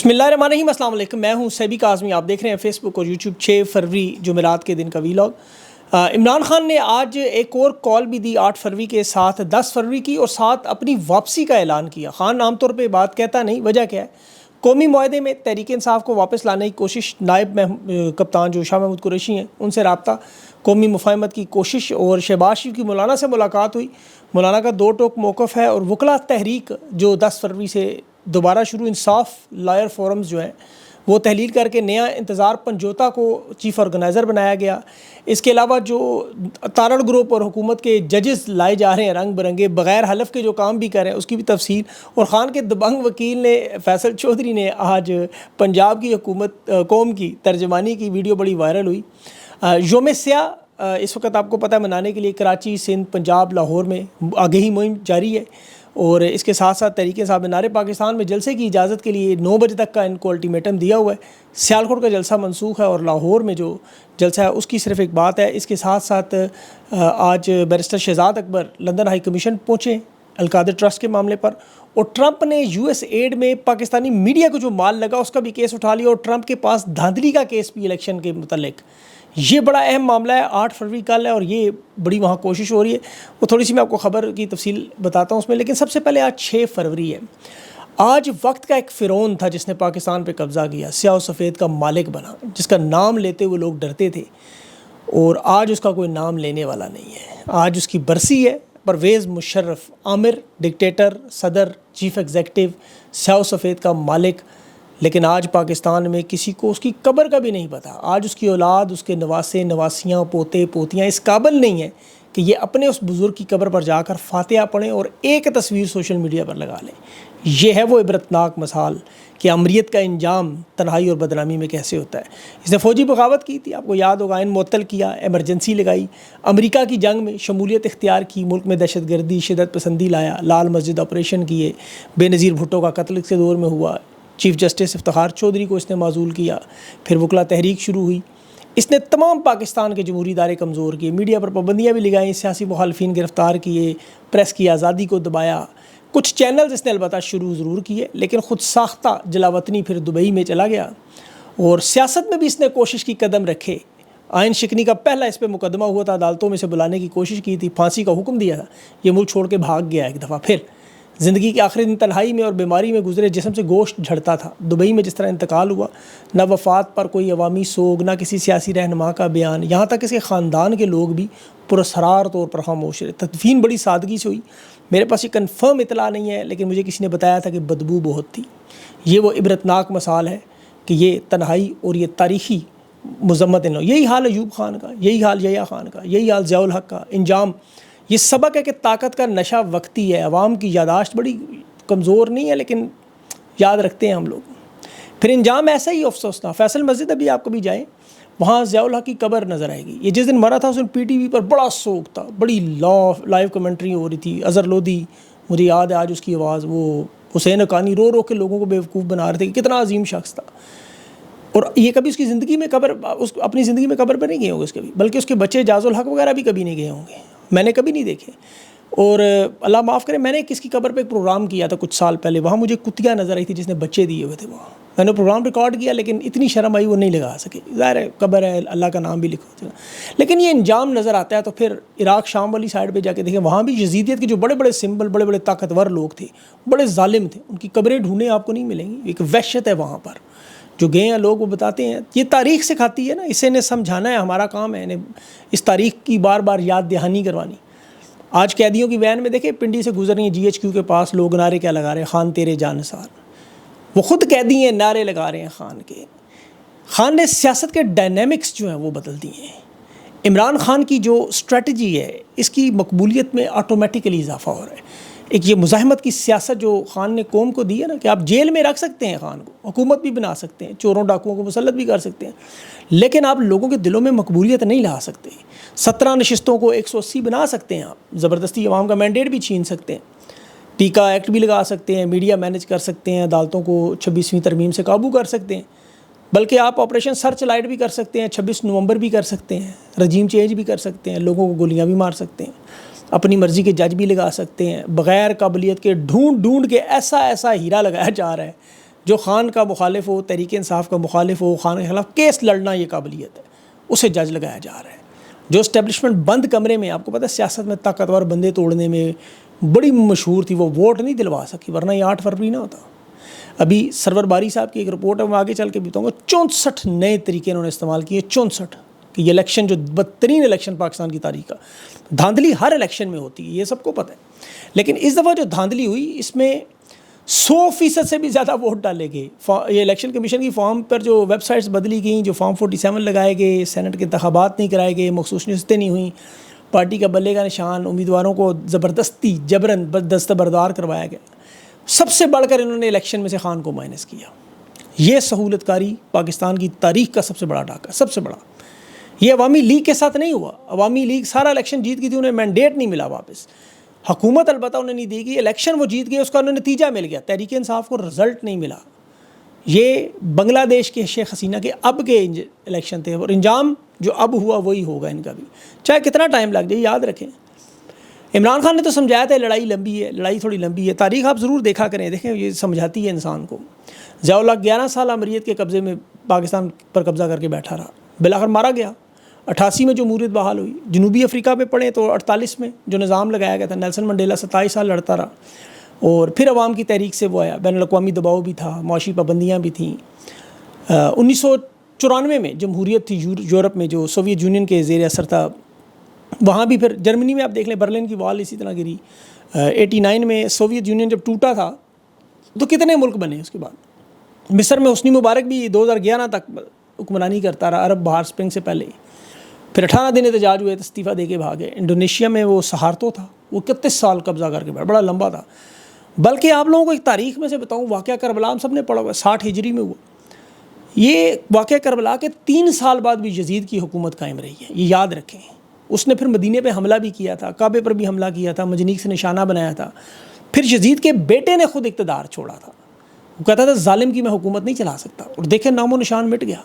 بسم اللہ الرحمن الرحیم، السلام علیکم۔ میں ہوں سیبی کاظمی، آپ دیکھ رہے ہیں فیس بک اور یوٹیوب 6 فروری جمعرات کے دن کا ویلاگ۔ عمران خان نے آج ایک اور کال بھی دی 8 فروری کے ساتھ 10 فروری کی، اور ساتھ اپنی واپسی کا اعلان کیا۔ خان عام طور پہ بات کہتا نہیں، وجہ کیا ہے؟ قومی معاہدے میں تحریک انصاف کو واپس لانے کی کوشش، نائب کپتان جو شاہ محمود قریشی ہیں ان سے رابطہ، قومی مفاہمت کی کوشش، اور شہباز شریف کی مولانا سے ملاقات ہوئی۔ مولانا کا دو ٹوک موقف ہے، اور وکلا تحریک جو 10 فروری سے دوبارہ شروع، انصاف لائر فورمز جو ہیں وہ تحلیل کر کے نیا انتظار پنجوتا کو چیف آرگنائزر بنایا گیا۔ اس کے علاوہ جو تارڑ گروپ اور حکومت کے ججز لائے جا رہے ہیں رنگ برنگے، بغیر حلف کے جو کام بھی کر رہے ہیں اس کی بھی تفصیل۔ اور خان کے دبنگ وکیل نے فیصل چودھری نے آج پنجاب کی حکومت قوم کی ترجمانی کی ویڈیو بڑی وائرل ہوئی۔ یوم سیاہ اس وقت آپ کو پتہ ہے منانے کے لیے کراچی، سندھ، پنجاب، لاہور میں آگہی مہم جاری ہے، اور اس کے ساتھ ساتھ تحریک انصاف نعرے پاکستان میں جلسے کی اجازت کے لیے 9 بجے تک کا ان کو الٹیمیٹم دیا ہوا ہے۔ سیالکوٹ کا جلسہ منسوخ ہے، اور لاہور میں جو جلسہ ہے اس کی صرف ایک بات ہے۔ اس کے ساتھ ساتھ آج بیرسٹر شہزاد اکبر لندن ہائی کمیشن پہنچے القادر ٹرسٹ کے معاملے پر، اور ٹرمپ نے یو ایس ایڈ میں پاکستانی میڈیا کو جو مال لگا اس کا بھی کیس اٹھا لیا، اور ٹرمپ کے پاس دھاندلی کا کیس بھی الیکشن کے متعلق۔ یہ بڑا اہم معاملہ ہے، 8 فروری کل ہے، اور یہ بڑی وہاں کوشش ہو رہی ہے۔ وہ تھوڑی سی میں آپ کو خبر کی تفصیل بتاتا ہوں اس میں، لیکن سب سے پہلے آج 6 فروری ہے۔ آج وقت کا ایک فرعون تھا جس نے پاکستان پہ قبضہ کیا، سیاہ و سفید کا مالک بنا، جس کا نام لیتے ہوئے لوگ ڈرتے تھے، اور آج اس کا کوئی نام لینے والا نہیں ہے۔ آج اس کی برسی ہے۔ پرویز مشرف، عامر، ڈکٹیٹر، صدر، چیف ایگزیکٹو، سیاہ و سفید کا مالک، لیکن آج پاکستان میں کسی کو اس کی قبر کا بھی نہیں پتہ۔ آج اس کی اولاد، اس کے نواسے، نواسیاں، پوتے، پوتیاں اس قابل نہیں ہیں کہ یہ اپنے اس بزرگ کی قبر پر جا کر فاتحہ پڑھیں اور ایک تصویر سوشل میڈیا پر لگا لیں۔ یہ ہے وہ عبرتناک مثال کہ امریت کا انجام تنہائی اور بدنامی میں کیسے ہوتا ہے۔ اس نے فوجی بغاوت کی تھی، آپ کو یاد ہوگا، آئین معطل کیا، ایمرجنسی لگائی، امریکہ کی جنگ میں شمولیت اختیار کی، ملک میں دہشت گردی، شدت پسندی لایا، لال مسجد آپریشن کیے، بے نظیر بھٹو کا قتل کے دور میں ہوا، چیف جسٹس افتخار چودھری کو اس نے معزول کیا، پھر وکلا تحریک شروع ہوئی۔ اس نے تمام پاکستان کے جمہوری ادارے کمزور کیے، میڈیا پر پابندیاں بھی لگائیں، سیاسی مخالفین گرفتار کیے، پریس کی آزادی کو دبایا۔ کچھ چینلز اس نے البتہ شروع ضرور کیے، لیکن خود ساختہ جلاوطنی پھر دبئی میں چلا گیا، اور سیاست میں بھی اس نے کوشش کی قدم رکھے۔ آئین شکنی کا پہلا اس پہ مقدمہ ہوا تھا، عدالتوں میں سے بلانے کی کوشش کی تھی، پھانسی کا حکم دیا تھا، یہ ملک چھوڑ کے بھاگ گیا ایک دفعہ۔ پھر زندگی کے آخری دن تنہائی میں اور بیماری میں گزرے، جسم سے گوشت جھڑتا تھا۔ دبئی میں جس طرح انتقال ہوا، نہ وفات پر کوئی عوامی سوگ، نہ کسی سیاسی رہنما کا بیان، یہاں تک اس کے خاندان کے لوگ بھی پراسرار طور پر خاموش رہے۔ تدفین بڑی سادگی سے ہوئی۔ میرے پاس یہ کنفرم اطلاع نہیں ہے، لیکن مجھے کسی نے بتایا تھا کہ بدبو بہت تھی۔ یہ وہ عبرتناک مثال ہے کہ یہ تنہائی اور یہ تاریخی مذمت ان لوگ، یہی حال ایوب خان کا، یہی حال یحییٰ خان کا، یہی حال ضیاء الحق کا۔ انجام یہ سبق ہے کہ طاقت کا نشہ وقتی ہے، عوام کی یاداشت بڑی کمزور نہیں ہے، لیکن یاد رکھتے ہیں ہم لوگ۔ پھر انجام ایسا ہی افسوسناک۔ فیصل مسجد ابھی آپ کبھی جائیں، وہاں ضیاء الحق کی قبر نظر آئے گی۔ یہ جس دن مرا تھا اس دن پی ٹی وی پر بڑا سوگ تھا، بڑی لائیو کمنٹری ہو رہی تھی۔ اظہر لودھی، مجھے یاد ہے آج اس کی آواز، وہ حسین حقانی رو رو کے لوگوں کو بیوقوف بنا رہے تھے کہ کتنا عظیم شخص تھا۔ اور یہ کبھی اس کی زندگی میں قبر، اپنی زندگی میں قبر پہ نہیں گئے ہوں گے اس کبھی، بلکہ اس کے بچے جاز الحق وغیرہ بھی کبھی نہیں گئے ہوں گے، میں نے کبھی نہیں دیکھے۔ اور اللہ معاف کرے، میں نے کس کی قبر پہ ایک پروگرام کیا تھا کچھ سال پہلے، وہاں مجھے کتیا نظر آئی تھی جس نے بچے دیے ہوئے تھے۔ وہاں میں نے پروگرام ریکارڈ کیا، لیکن اتنی شرم آئی وہ نہیں لگا سکے۔ ظاہر ہے قبر ہے، اللہ کا نام بھی لکھو، لیکن یہ انجام نظر آتا ہے۔ تو پھر عراق شام والی سائڈ پہ جا کے دیکھیں، وہاں بھی یزیدیت کے جو بڑے بڑے سمبل، بڑے بڑے طاقتور لوگ تھے، بڑے ظالم تھے، ان کی قبریں ڈھونڈیں آپ کو نہیں ملیں گی۔ ایک وحشت ہے وہاں پر، جو گئے ہیں لوگ وہ بتاتے ہیں۔ یہ تاریخ سکھاتی ہے نا، اسے نے سمجھانا ہے، ہمارا کام ہے اس تاریخ کی بار بار یاد دہانی کروانی۔ آج قیدیوں کی وین میں دیکھیں، پنڈی سے گزر رہی ہیں، جی ایچ کیو کے پاس لوگ نعرے کیا لگا رہے ہیں؟ خان تیرے جانثار۔ وہ خود قیدی ہیں، نعرے لگا رہے ہیں خان کے۔ خان نے سیاست کے ڈائنامکس جو ہیں وہ بدل دیے ہیں۔ عمران خان کی جو اسٹریٹجی ہے، اس کی مقبولیت میں آٹومیٹیکلی اضافہ ہو رہا ہے۔ ایک یہ مزاحمت کی سیاست جو خان نے قوم کو دی ہے نا، کہ آپ جیل میں رکھ سکتے ہیں خان کو، حکومت بھی بنا سکتے ہیں، چوروں ڈاکوؤں کو مسلط بھی کر سکتے ہیں، لیکن آپ لوگوں کے دلوں میں مقبولیت نہیں لا سکتے۔ 17 نشستوں کو 180 بنا سکتے ہیں آپ، زبردستی عوام کا مینڈیٹ بھی چھین سکتے ہیں، پیکا ایکٹ بھی لگا سکتے ہیں، میڈیا مینیج کر سکتے ہیں، عدالتوں کو 26ویں ترمیم سے قابو کر سکتے ہیں، بلکہ آپ آپریشن سرچ لائٹ بھی کر سکتے ہیں، 26 نومبر بھی کر سکتے ہیں، رجیم چینج بھی کر سکتے ہیں، لوگوں کو گولیاں بھی مار سکتے ہیں، اپنی مرضی کے جج بھی لگا سکتے ہیں، بغیر قابلیت کے ڈھونڈ کے ایسا ہیرا لگایا جا رہا ہے جو خان کا مخالف ہو، تحریک انصاف کا مخالف ہو، خان کے خلاف کیس لڑنا یہ قابلیت ہے، اسے جج لگایا جا رہا ہے. جو اسٹیبلشمنٹ بند کمرے میں، آپ کو پتہ ہے سیاست میں طاقتور بندے توڑنے میں بڑی مشہور تھی، وہ ووٹ نہیں دلوا سکی، ورنہ یہ 8 فروری نہ ہوتا. ابھی سرور باری صاحب کی ایک رپورٹ ہے، میں آگے چل کے بھی بتاؤں گا. 64 نئے طریقے انہوں نے استعمال کیے، 64 کہ یہ الیکشن جو بدترین الیکشن پاکستان کی تاریخ کا. دھاندلی ہر الیکشن میں ہوتی ہے، یہ سب کو پتہ ہے، لیکن اس دفعہ جو دھاندلی ہوئی اس میں 100% سے بھی زیادہ ووٹ ڈالے گئے. یہ الیکشن کمیشن کی فارم پر جو ویب سائٹس بدلی گئیں، جو فارم 47 لگائے گئے، سینٹ کے انتخابات نہیں کرائے گئے، مخصوص نشستیں نہیں ہوئیں، پارٹی کا بلے کا نشان امیدواروں کو زبردستی جبراً دستبردار کروایا گیا. سب سے بڑھ کر انہوں نے الیکشن میں سے خان کو مائنس کیا. یہ سہولت کاری پاکستان کی تاریخ کا سب سے بڑا ڈاکہ، سب سے بڑا. یہ عوامی لیگ کے ساتھ نہیں ہوا. عوامی لیگ سارا الیکشن جیت گئی تھی، انہیں مینڈیٹ نہیں ملا واپس. حکومت البتہ انہیں نہیں دی گئی، الیکشن وہ جیت گئے، اس کا انہیں نتیجہ مل گیا، تحریک انصاف کو رزلٹ نہیں ملا. یہ بنگلہ دیش کے شیخ حسینہ کے اب کے الیکشن تھے، اور انجام جو اب ہوا وہی ہوگا ان کا بھی، چاہے کتنا ٹائم لگ جائے. یاد رکھیں عمران خان نے تو سمجھایا تھا لڑائی لمبی ہے، لڑائی تھوڑی لمبی ہے. تاریخ آپ ضرور دیکھا کریں، دیکھیں یہ سمجھاتی ہے انسان کو. ضیاء اللہ 11 سال امریت کے قبضے میں پاکستان پر قبضہ کر کے بیٹھا رہا، بالآخر مارا گیا. 88 میں جمہوریت بحال ہوئی. جنوبی افریقہ میں پڑھیں تو 48 میں جو نظام لگایا گیا تھا، نیلسن منڈیلا 27 سال لڑتا رہا، اور پھر عوام کی تحریک سے وہ آیا. بین الاقوامی دباؤ بھی تھا، معاشی پابندیاں بھی تھیں. 1994 میں جمہوریت تھی یورپ میں، جو سوویت یونین کے زیر اثر تھا. وہاں بھی پھر جرمنی میں آپ دیکھ لیں، برلن کی وال اسی طرح گری. 89 میں سوویت یونین جب ٹوٹا تھا تو کتنے ملک بنے اس کے بعد. مصر میں حسنی مبارک بھی 2011 تک حکمرانی کرتا رہا، عرب بہار اسپرنگ سے پہلے ہی. پھر 18 دن احتجاج ہوئے تو استعفیٰ دے کے بھاگے. انڈونیشیا میں وہ سہارتو تھا، وہ 31 سال قبضہ کر کے بیٹھا، بڑا لمبا تھا. بلکہ آپ لوگوں کو ایک تاریخ میں سے بتاؤں، واقعہ کربلا ہم سب نے پڑھا ہوا ہے، 60 ہجری میں ہوا. یہ واقعہ کربلا کے 3 سال بعد بھی یزید کی حکومت قائم رہی ہے، یہ یاد رکھیں. اس نے پھر مدینے پہ حملہ بھی کیا تھا، کعبے پر بھی حملہ کیا تھا، منجنیق سے نشانہ بنایا تھا. پھر یزید کے بیٹے نے خود اقتدار چھوڑا تھا، وہ کہتا تھا ظالم کی میں حکومت نہیں چلا سکتا، اور دیکھیں نام و نشان مٹ گیا.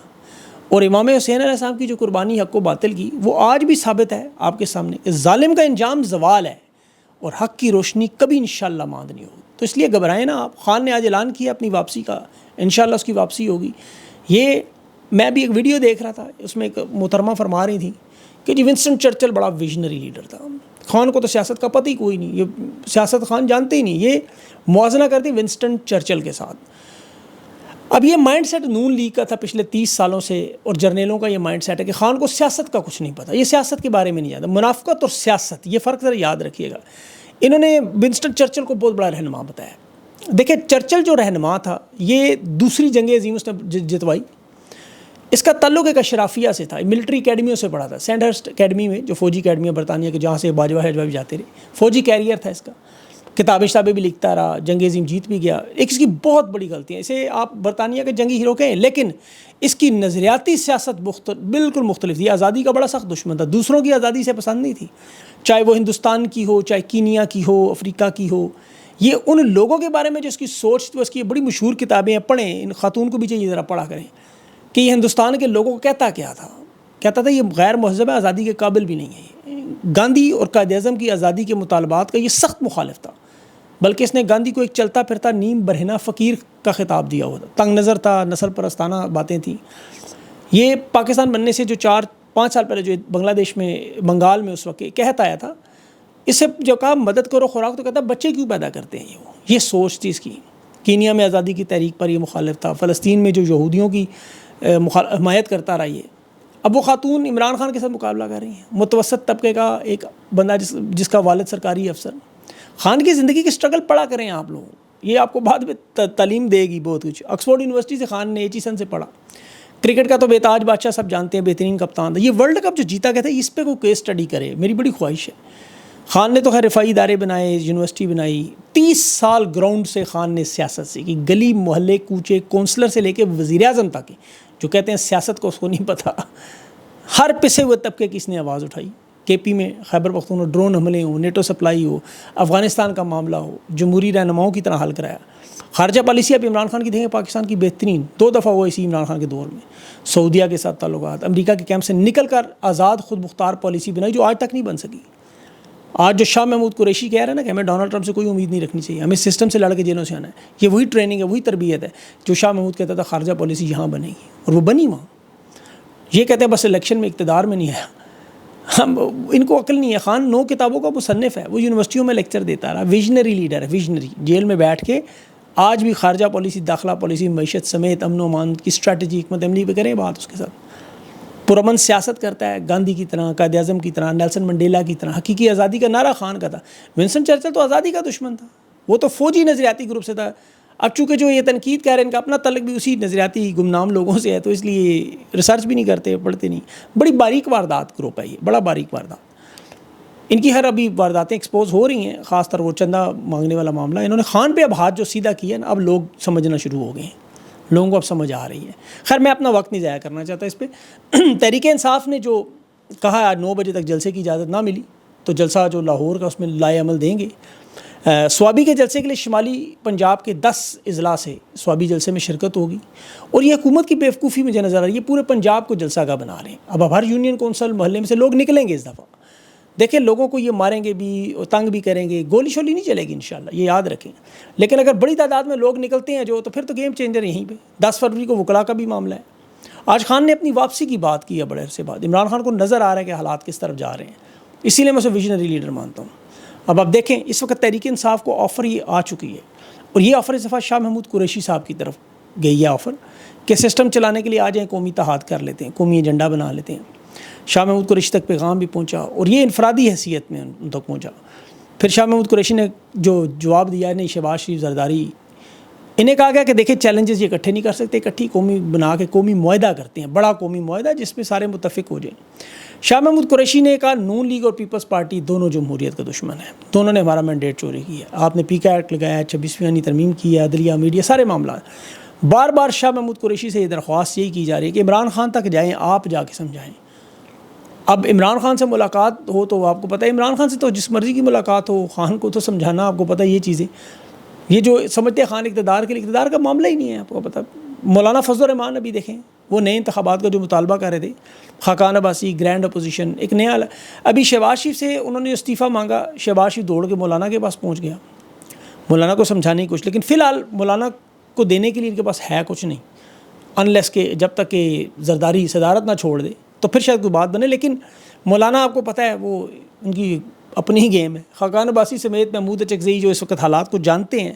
اور امام حسین علیہ السلام کی جو قربانی حق و باطل کی، وہ آج بھی ثابت ہے آپ کے سامنے کہ ظالم کا انجام زوال ہے اور حق کی روشنی کبھی انشاءاللہ ماند نہیں ہوگی. تو اس لیے گھبرائیں نا آپ. خان نے آج اعلان کیا اپنی واپسی کا، انشاءاللہ اس کی واپسی ہوگی. یہ میں بھی ایک ویڈیو دیکھ رہا تھا، اس میں ایک محترمہ فرما رہی تھی کہ جی ونسٹن چرچل بڑا ویژنری لیڈر تھا. خان کو تو سیاست کا پتہ ہی کوئی نہیں، یہ سیاست خان جانتے ہی نہیں. یہ موازنہ کرتی ونسٹن چرچل کے ساتھ. اب یہ مائنڈ سیٹ نون لیگ کا تھا پچھلے 30 سالوں سے، اور جرنیلوں کا یہ مائنڈ سیٹ ہے کہ خان کو سیاست کا کچھ نہیں پتہ، یہ سیاست کے بارے میں نہیں جانتا. منافقت اور سیاست، یہ فرق ذرا یاد رکھیے گا. انہوں نے ونسٹن چرچل کو بہت بڑا رہنما بتایا. دیکھیں چرچل جو رہنما تھا، یہ دوسری جنگ عظیم اس نے جتوائی. اس کا تعلق ایک اشرافیہ سے تھا، ملٹری اکیڈمیوں سے پڑھا تھا. سینٹ ہرسٹ اکیڈمی میں، جو فوجی اکیڈمی ہے برطانیہ کے، جہاں سے باجوہ حجوہ بھی جاتے رہے، فوجی کیریئر تھا اس کا. کتابیں شتابیں بھی لکھتا رہا، جنگ عظیم جیت بھی گیا. ایک اس کی بہت بڑی غلطی ہے، اسے آپ برطانیہ کے جنگی ہیرو کہیں، لیکن اس کی نظریاتی سیاست بالکل مختلف تھی. آزادی کا بڑا سخت دشمن تھا، دوسروں کی آزادی سے پسند نہیں تھی، چاہے وہ ہندوستان کی ہو، چاہے کینیا کی ہو، افریقہ کی ہو. یہ ان لوگوں کے بارے میں جو اس کی سوچ تھی، اس کی بڑی مشہور کتابیں ہیں، پڑھیں. ان خاتون کو بھی چاہیے ذرا پڑھا کریں کہ یہ ہندوستان کے لوگوں کو کہتا کیا تھا. کہتا تھا یہ غیر مہذب ہے، آزادی کے قابل بھی نہیں ہے. گاندھی اور قائد اعظم کی آزادی کے مطالبات کا یہ سخت مخالف تھا، بلکہ اس نے گاندھی کو ایک چلتا پھرتا نیم برہنہ فقیر کا خطاب دیا ہوا تھا. تنگ نظر تھا، نسل پرستانہ باتیں تھیں. یہ پاکستان بننے سے جو 4-5 سال پہلے جو بنگلہ دیش میں، بنگال میں اس وقت کہتا آیا تھا، اس سے جو کہا مدد کرو خوراک، تو کہتا بچے کیوں پیدا کرتے ہیں. یہ سوچ تھی اس کی. کینیا میں آزادی کی تحریک پر یہ مخالف تھا. فلسطین میں جو یہودیوں کی حمایت کرتا رہا. یہ اب وہ خاتون عمران خان کے ساتھ مقابلہ کر رہی ہیں، متوسط طبقے کا ایک بندہ جس کا والد سرکاری افسر. خان کی زندگی کی سٹرگل پڑھا کریں آپ لوگ، یہ آپ کو بعد میں تعلیم دے گی بہت کچھ. آکسفورڈ یونیورسٹی سے خان نے ایچیسن سے پڑھا. کرکٹ کا تو بیتاج بادشاہ سب جانتے ہیں، بہترین کپتان تھا. یہ ورلڈ کپ جو جیتا گیا تھا، اس پہ کوئی کیس اسٹڈی کرے، میری بڑی خواہش ہے. خان نے تو خیر رفائی ادارے بنائے، یونیورسٹی بنائی. 30 سال گراؤنڈ سے خان نے سیاست سیکھی، گلی محلے کوچے، کونسلر سے لے کے وزیر اعظم تک. جو کہتے ہیں سیاست کو اس کو نہیں پتہ. ہر پسے ہوئے طبقے کی اس نے آواز اٹھائی. کے پی میں خیبر پختونخوا ڈرون حملے ہوں، نیٹو سپلائی ہو، افغانستان کا معاملہ ہو، جمہوری رہنماؤں کی طرح حل کرایا. خارجہ پالیسی اب عمران خان کی دیکھیں، پاکستان کی بہترین 2 دفعہ ہوا اسی عمران خان کے دور میں. سعودیہ کے ساتھ تعلقات، امریکہ کے کیمپ سے نکل کر آزاد خود مختار پالیسی بنائی جو آج تک نہیں بن سکی. آج جو شاہ محمود قریشی کہہ رہے ہیں نا کہ ہمیں ڈونلڈ ٹرمپ سے کوئی امید نہیں رکھنی چاہیے, ہمیں سسٹم سے لڑ کے جیلوں سے آنا ہے, یہ وہی ٹریننگ ہے, وہی تربیت ہے جو شاہ محمود کہتا تھا خارجہ پالیسی یہاں بنے گی, اور وہ بنی وہاں. یہ کہتے ہیں بس الیکشن میں اقتدار میں نہیں آیا. ہم ان کو عقل نہیں ہے. خان 9 کتابوں کا مصنف ہے, وہ یونیورسٹیوں میں لیکچر دیتا رہا, ویژنری لیڈر ہے, ویژنری. جیل میں بیٹھ کے آج بھی خارجہ پالیسی, داخلہ پالیسی, معیشت سمیت امن و امان کی اسٹریٹجی, حکمت عملی پہ کریں بات اس کے ساتھ. پرامن سیاست کرتا ہے, گاندھی کی طرح, قائد اعظم کی طرح, نیلسن منڈیلا کی طرح. حقیقی آزادی کا نعرہ خان کا تھا. ونسٹن چرچل تو آزادی کا دشمن تھا, وہ تو فوجی نظریاتی گروپ سے تھا. اب چونکہ جو یہ تنقید کہہ رہے ہیں ان کا اپنا تعلق بھی اسی نظریاتی گمنام لوگوں سے ہے, تو اس لیے ریسرچ بھی نہیں کرتے, پڑھتے نہیں. بڑی باریک واردات گروپ ہے یہ, بڑا باریک واردات. ان کی ہر ابھی وارداتیں ایکسپوز ہو رہی ہیں, خاص طور وہ چندہ مانگنے والا معاملہ. انہوں نے خان پہ اب ہاتھ جو سیدھا کیا نا, اب لوگ سمجھنا شروع ہو گئے ہیں, لوگوں کو اب سمجھ آ رہی ہے. خیر میں اپنا وقت نہیں ضائع کرنا چاہتا اس پہ. تحریک انصاف نے جو کہا آج 9 بجے تک جلسے کی اجازت نہ ملی, تو جلسہ جو لاہور کا اس میں لائے عمل دیں گے. سوابی کے جلسے کے لیے شمالی پنجاب کے 10 اضلاع سے سوابی جلسے میں شرکت ہوگی, اور یہ حکومت کی بیوقوفی مجھے نظر آ رہی ہے. پورے پنجاب کو جلسہ گاہ بنا رہے ہیں. اب ہر یونین کونسل محلے میں سے لوگ نکلیں گے اس دفعہ. دیکھیں لوگوں کو یہ ماریں گے بھی, تنگ بھی کریں گے, گولی شولی نہیں چلے گی انشاءاللہ, یہ یاد رکھیں. لیکن اگر بڑی تعداد میں لوگ نکلتے ہیں جو, تو پھر تو گیم چینجر یہیں پہ. 10 فروری کو وکلا کا بھی معاملہ ہے. آج خان نے اپنی واپسی کی بات کی ہے بڑے عرصے بعد. عمران خان کو نظر آ رہا ہے کہ حالات کس طرف جا رہے ہیں, اسی لیے میں اسے ویژنری لیڈر مانتا ہوں. اب آپ دیکھیں اس وقت تحریک انصاف کو آفر یہ آ چکی ہے, اور یہ آفر اس دفعہ شاہ محمود قریشی صاحب کی طرف گئی ہے آفر کہ سسٹم چلانے کے لیے آ جائیں, قومی اتحاد کر لیتے ہیں, قومی ایجنڈا بنا لیتے ہیں. شاہ محمود قریشی تک پیغام بھی پہنچا, اور یہ انفرادی حیثیت میں ان تک پہنچا. پھر شاہ محمود قریشی نے جو جواب دیا ہے شہباز شریف, زرداری, انہیں کہا گیا کہ دیکھیں چیلنجز یہ اکٹھے نہیں کر سکتے, اکٹھی قومی بنا کے قومی معاہدہ کرتے ہیں, بڑا قومی معاہدہ جس میں سارے متفق ہو جائیں. شاہ محمود قریشی نے کہا نون لیگ اور پیپلز پارٹی دونوں جمہوریت کا دشمن ہے, دونوں نے ہمارا مینڈیٹ چوری کی ہے. آپ نے پی کا ایکٹ لگایا ہے, 26ویں ترمیم کی ہے, عدلیہ, میڈیا, سارے معاملات. بار بار شاہ محمود قریشی سے یہ درخواست یہی کی جا رہی ہے کہ عمران خان تک جائیں, آپ جا کے سمجھائیں. اب عمران خان سے ملاقات ہو تو آپ کو پتہ ہے, عمران خان سے تو جس مرضی کی ملاقات ہو, خان کو تو سمجھانا, آپ کو پتہ ہے یہ چیزیں, یہ جو سمجھتے ہیں خان اقتدار کے لیے, اقتدار کا معاملہ ہی نہیں ہے. آپ کو پتہ, مولانا فضل الرحمان ابھی دیکھیں, وہ نئے انتخابات کا جو مطالبہ کر رہے تھے, خاقان عباسی, گرینڈ اپوزیشن, ایک نیا. ابھی شہباز شریف سے انہوں نے استعفیٰ مانگا, شہباز شریف دوڑ کے مولانا کے پاس پہنچ گیا, مولانا کو سمجھانے کی کچھ, لیکن فی الحال مولانا کو دینے کے لیے ان کے پاس ہے کچھ نہیں, انلیس کہ جب تک کہ زرداری صدارت نہ چھوڑ دے تو پھر شاید کوئی بات بنے. لیکن مولانا آپ کو پتہ ہے وہ ان کی اپنی ہی گیم ہے. خاقان عباسی سمیت محمود چکزئی جو اس وقت حالات کو جانتے ہیں,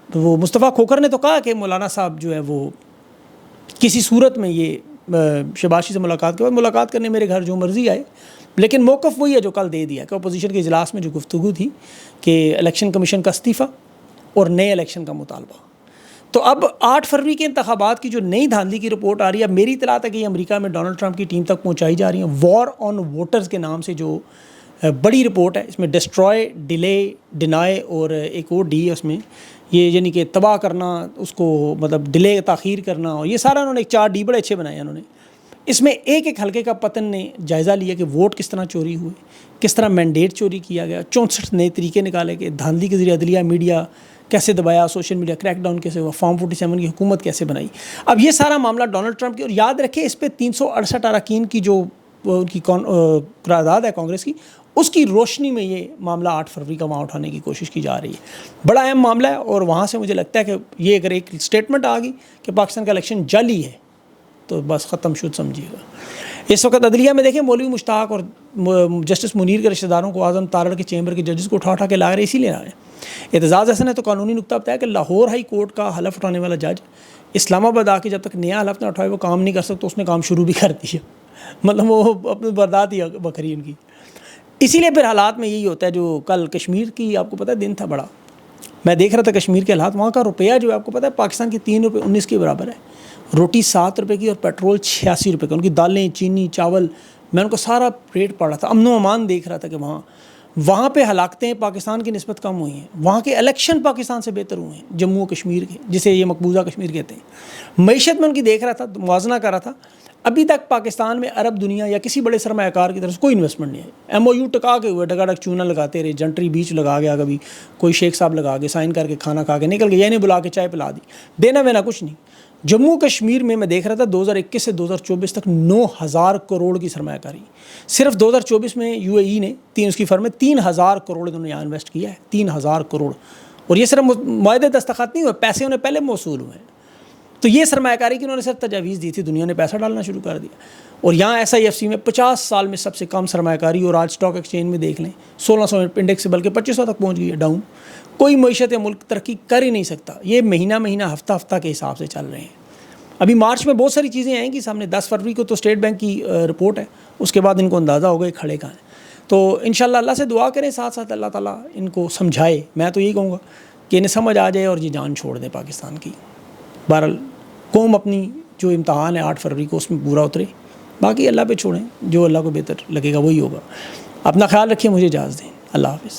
وہ مصطفیٰ کھوکھر نے تو کہا کہ مولانا صاحب جو ہے وہ کسی صورت میں یہ شہباز شریف سے ملاقات کے بعد ملاقات کرنے میرے گھر جو مرضی آئے, لیکن موقف وہی ہے جو کل دے دیا کہ اپوزیشن کے اجلاس میں جو گفتگو تھی کہ الیکشن کمیشن کا استعفیٰ اور نئے الیکشن کا مطالبہ. تو اب 8 فروری کے انتخابات کی جو نئی دھاندلی کی رپورٹ آ رہی ہے, اب میری اطلاع ہے کہ یہ امریکہ میں ڈونلڈ ٹرمپ کی ٹیم تک پہنچائی جا رہی ہیں. وار آن ووٹرز کے نام سے جو بڑی رپورٹ ہے, اس میں ڈسٹروائے, ڈیلے, ڈینائے اور ایک اور ڈی ہے اس میں, یہ یعنی کہ تباہ کرنا, اس کو مطلب ڈیلے, تاخیر کرنا, اور یہ سارا انہوں نے 4 ڈی بڑے اچھے بنائے ہیں انہوں نے. اس میں ایک ایک حلقے کا پتن نے جائزہ لیا کہ ووٹ کس طرح چوری ہوئے, کس طرح مینڈیٹ چوری کیا گیا, 64 نئے طریقے نکالے کہ دھاندلی کے ذریعے عدلیہ, میڈیا کیسے دبایا, سوشل میڈیا کریک ڈاؤن کیسے ہوا, فارم 47 کی حکومت کیسے بنائی. اب یہ سارا معاملہ ڈونلڈ ٹرمپ کی, اور یاد رکھیں اس پہ 368 اراکین کی جو ان کی قرارداد ہے کانگریس کی, اس کی روشنی میں یہ معاملہ 8 فروری کا وہاں اٹھانے کی کوشش کی جا رہی ہے. بڑا اہم معاملہ ہے, اور وہاں سے مجھے لگتا ہے کہ یہ اگر ایک اسٹیٹمنٹ آ گئی کہ پاکستان کا الیکشن جعلی ہے تو بس ختم شد سمجھیے گا. اس وقت عدلیہ میں دیکھیں مولوی مشتاق اور جسٹس منیر کے رشتہ داروں کو اعظم تارڑ کے چیمبر کے ججز کو اٹھا کے لا رہے, اسی لیے آ رہے ہیں. اعتزاز حسن نے تو قانونی نقطہ بتایا کہ لاہور ہائی کورٹ کا حلف اٹھانے والا جج اسلام آباد آ کے جب تک نیا حلف نہ اٹھائے وہ کام نہیں کر سکتا, اس نے کام شروع بھی کر دیا. مطلب وہ اپنی بردات ہی بکھری ان کی. اسی لیے پھر حالات میں یہی ہوتا ہے. جو کل کشمیر کی آپ کو پتہ ہے دن تھا بڑا, میں دیکھ رہا تھا کشمیر کے حالات, وہاں کا روپیہ جو ہے آپ کو پتہ ہے پاکستان کی 3 روپے 19 کے برابر ہے, روٹی 7 روپے کی اور پیٹرول 86 روپے کا. ان کی دالیں, چینی, چاول, میں ان کو سارا ریٹ پڑھ رہا تھا, امن و امان دیکھ رہا تھا کہ وہاں پہ ہلاکتیں پاکستان کی نسبت کم ہوئی ہیں, وہاں کے الیکشن پاکستان سے بہتر ہوئے ہیں, جموں و کشمیر کے جسے یہ مقبوضہ کشمیر کہتے ہیں. معیشت میں ان کی دیکھ رہا تھا, موازنہ کر رہا تھا. ابھی تک پاکستان میں عرب دنیا یا کسی بڑے سرمایہ کار کی طرف سے کوئی انویسٹمنٹ نہیں ہے. MOU ٹکا کے ہوئے, ڈگا ڈگ چونا لگاتے رہے, جنٹری بیچ لگا گیا, کبھی کوئی شیخ صاحب لگا کے سائن کر کے کھانا کھا کے نکل گیا, یعنی بلا کے چائے پلا دی, دینا وینا کچھ نہیں. جموں کشمیر میں دیکھ رہا تھا 2021 سے 2024 تک 9,000 کروڑ کی سرمایہ کاری. صرف 2024 میں UAE نے اس کی فرم میں 3,000 کروڑ انہوں نے یہاں انویسٹ کیا ہے. 3,000 کروڑ. اور یہ صرف معاہدے دستخط نہیں ہوئے, پیسے انہیں پہلے موصول ہوئے ہیں. تو یہ سرمایہ کاری کی انہوں نے صرف تجاویز دی تھی, دنیا نے پیسہ ڈالنا شروع کر دیا. اور یہاں SIFC میں 50 سال میں سب سے کم سرمایہ کاری, اور آج اسٹاک ایکسچینج میں دیکھ لیں 1600 انڈیکس سے بلکہ 2500 تک پہنچ گئی ہے ڈاؤن. کوئی معیشت یا ملک ترقی کر ہی نہیں سکتا. یہ مہینہ ہفتہ کے حساب سے چل رہے ہیں. ابھی مارچ میں بہت ساری چیزیں آئیں گی سامنے. 10 فروری کو تو اسٹیٹ بینک کی رپورٹ ہے, اس کے بعد ان کو اندازہ ہوگا کھڑے کہاں ہیں. تو انشاءاللہ اللہ سے دعا کریں, ساتھ ساتھ اللہ تعالیٰ ان کو سمجھائے. میں تو یہی کہوں گا کہ انہیں سمجھ آ جائے اور یہ جان چھوڑ دیں پاکستان کی. بہرحال قوم اپنی جو امتحان ہے 8 فروری کو اس میں پورا اترے, باقی اللہ پہ چھوڑیں, جو اللہ کو بہتر لگے گا وہی ہوگا. اپنا خیال رکھیے, مجھے اجازت دیں. اللہ حافظ.